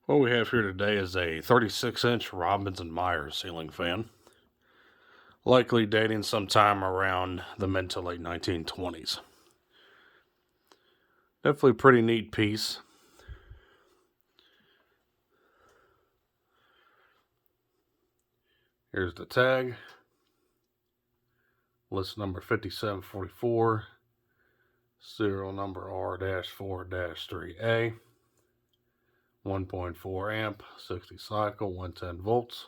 What we have here today is a 36-inch Robbins and Meyers ceiling fan, likely dating sometime around the mid to late 1920s. Definitely a pretty neat piece. Here's the tag. List number 5744, serial number R-4-3A, 1.4 amp, 60 cycle, 110 volts.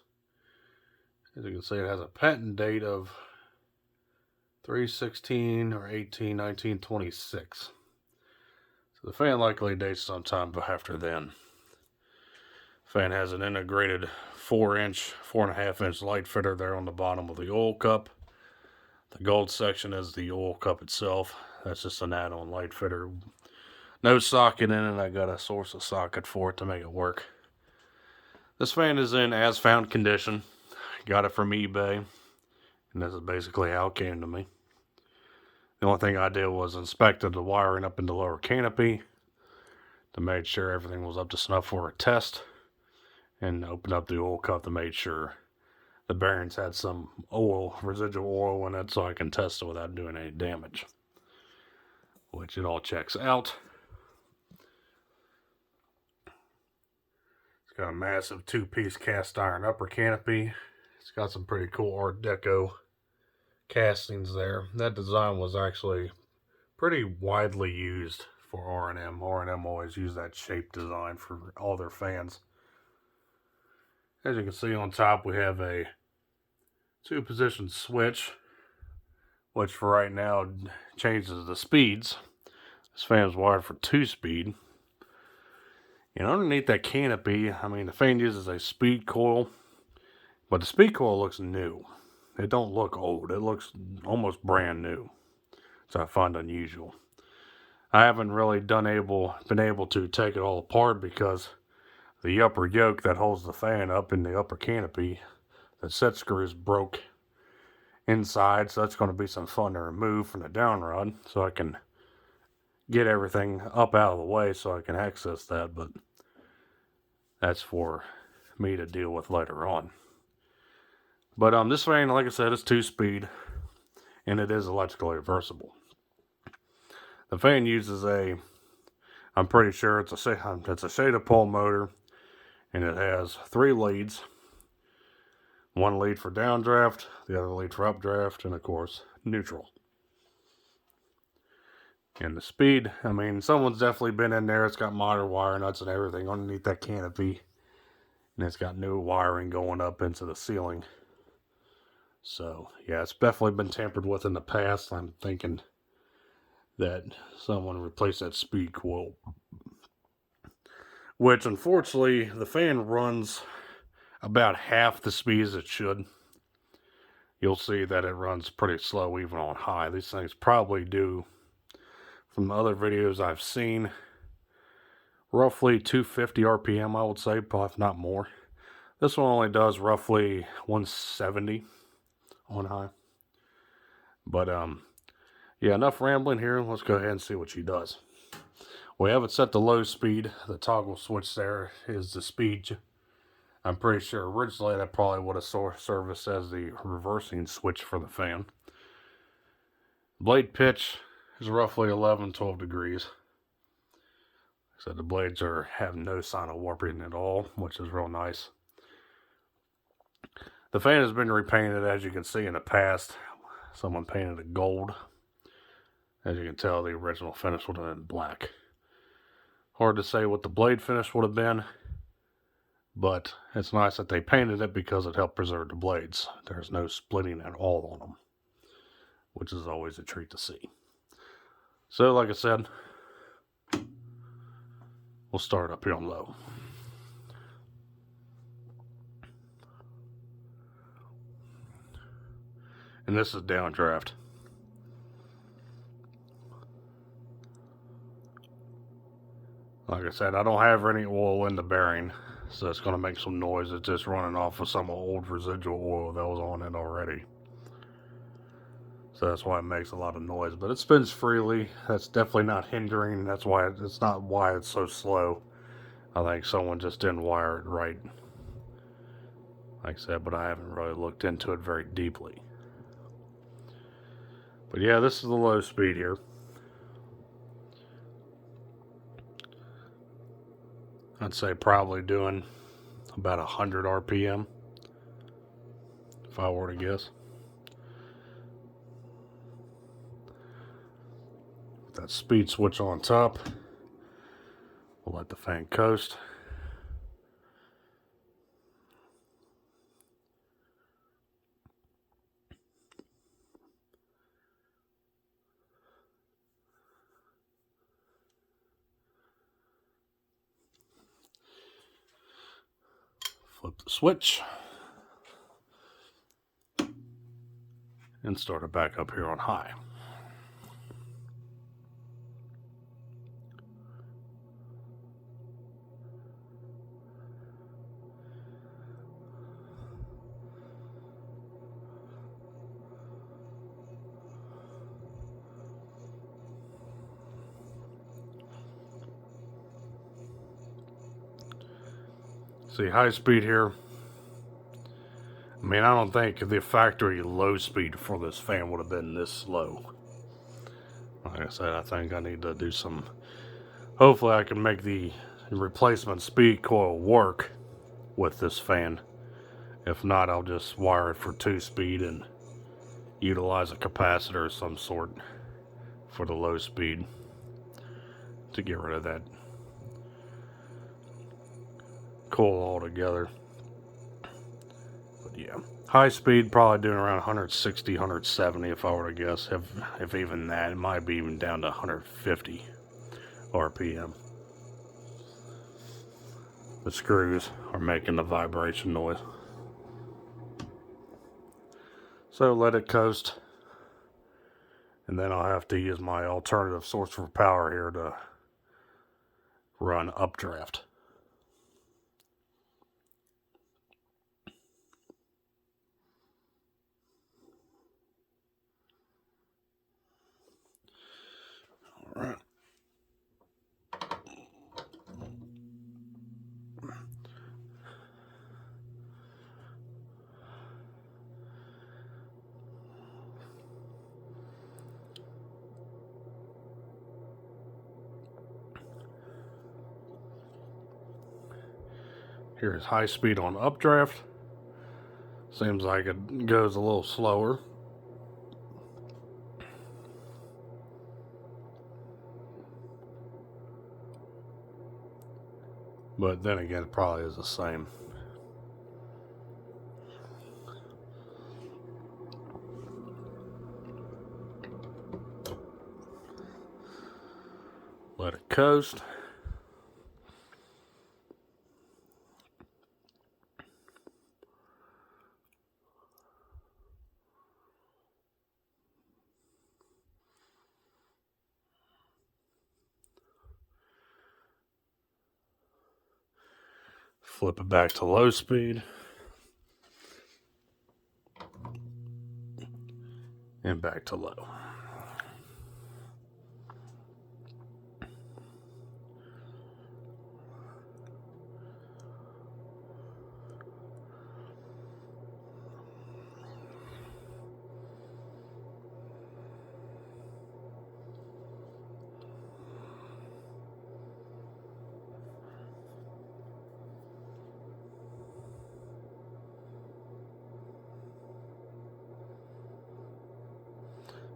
As you can see, it has a patent date of 3/16 or 18/1926. So the fan likely dates sometime after then. Fan has an integrated 4.5 inch light fitter there on the bottom of the oil cup. The gold section is the oil cup itself. That's just an add-on light fitter. No socket in it. I got a source of socket for it to make it work. This fan is in as found condition. Got it from eBay, and this is basically how it came to me. The only thing I did was inspected the wiring up in the lower canopy to make sure everything was up to snuff for a test, and opened up the oil cup to make sure the bearings had some residual oil in it, so I can test it without doing any damage, which it all checks out. It's got a massive 2-piece cast iron upper canopy. It's got some pretty cool Art Deco castings there. That design was actually pretty widely used for R&M. R&M always use that shape design for all their fans. As you can see on top, we have a 2-position switch, which for right now changes the speeds. This fan is wired for 2-speed. And underneath that canopy, the fan uses a speed coil, but the speed coil looks new. It don't look old. It looks almost brand new, which I find unusual. I haven't really been able to take it all apart because the upper yoke that holds the fan up in the upper canopy, the set screws broke inside, so that's going to be some fun to remove from the down rod so I can get everything up out of the way so I can access that, but that's for me to deal with later on. But this fan, like I said, is 2-speed, and it is electrically reversible. The fan uses I'm pretty sure it's a shaded pole motor, and it has 3 leads. 1 lead for downdraft, the other lead for updraft, and of course, neutral. And the speed, someone's definitely been in there. It's got modern wire nuts and everything underneath that canopy. And it's got new wiring going up into the ceiling. So, yeah, it's definitely been tampered with in the past. I'm thinking that someone replaced that speed coil. Which, unfortunately, the fan runs about half the speed as it should. You'll see that it runs pretty slow even on high. These things probably do, from the other videos I've seen, roughly 250 RPM, I would say, if not more. This one only does roughly 170 on high. But, yeah, enough rambling here. Let's go ahead and see what she does. We have it set to low speed. The toggle switch there is the speed. I'm pretty sure originally that probably would have serviced as the reversing switch for the fan. Blade pitch is roughly 11-12 degrees. So the blades have no sign of warping at all, which is real nice. The fan has been repainted, as you can see in the past. Someone painted it gold. As you can tell, the original finish would have been black. Hard to say what the blade finish would have been, but it's nice that they painted it because it helped preserve the blades. There's no splitting at all on them, which is always a treat to see. So, like I said, we'll start up here on low. And this is downdraft. Like I said, I don't have any oil in the bearing, so it's going to make some noise. It's just running off of some old residual oil that was on it already. So that's why it makes a lot of noise. But it spins freely. That's definitely not hindering. That's why it's not why it's so slow. I think someone just didn't wire it right. Like I said, but I haven't really looked into it very deeply. But yeah, this is the low speed here. I'd say probably doing about 100 RPM, if I were to guess. With that speed switch on top, we'll let the fan coast. Flip the switch and start it back up here on high. See, high speed here. I mean, I don't think the factory low speed for this fan would have been this slow. Like I said, I think I need to do some. Hopefully, I can make the replacement speed coil work with this fan. If not, I'll just wire it for 2-speed and utilize a capacitor of some sort for the low speed to get rid of that coil altogether. But yeah, high speed probably doing around 160, 170 if I were to guess. If even that, it might be even down to 150 RPM. The screws are making the vibration noise. So let it coast, and then I'll have to use my alternative source for power here to run updraft. All right. Here's high speed on updraft. Seems like it goes a little slower. But then again, it probably is the same. Let it coast. Flip it back to low speed. And back to low.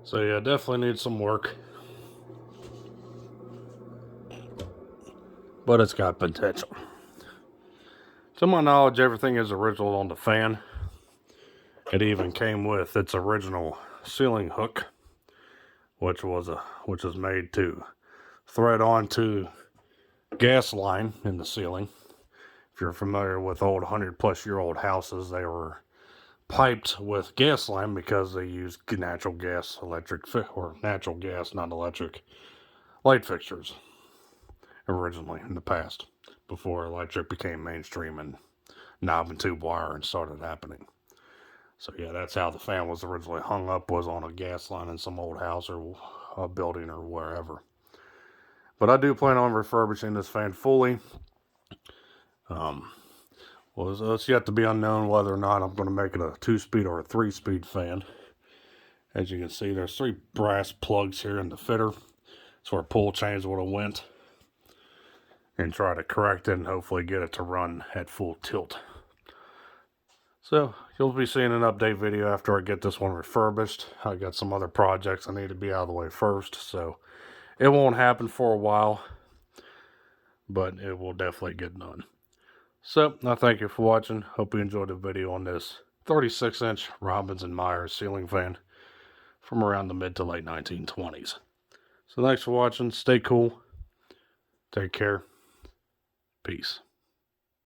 So yeah, definitely needs some work. But it's got potential. To my knowledge, everything is original on the fan. It even came with its original ceiling hook, which is made to thread onto gas line in the ceiling. If you're familiar with old 100-plus-year-old houses, they were piped with gas line because they used natural gas, not electric, light fixtures originally in the past, before electric became mainstream and knob and tube wiring started happening. So yeah, that's how the fan was originally hung up, was on a gas line in some old house or a building or wherever. But I do plan on refurbishing this fan fully Well, it's yet to be unknown whether or not I'm going to make it a 2-speed or a 3-speed fan. As you can see, there's 3 brass plugs here in the fitter. That's where pull chains would have went. And try to correct it and hopefully get it to run at full tilt. So, you'll be seeing an update video after I get this one refurbished. I got some other projects I need to be out of the way first, so it won't happen for a while, but it will definitely get done. So, I thank you for watching. Hope you enjoyed the video on this 36-inch Robbins and Meyers ceiling fan from around the mid to late 1920s. So, thanks for watching. Stay cool. Take care. Peace.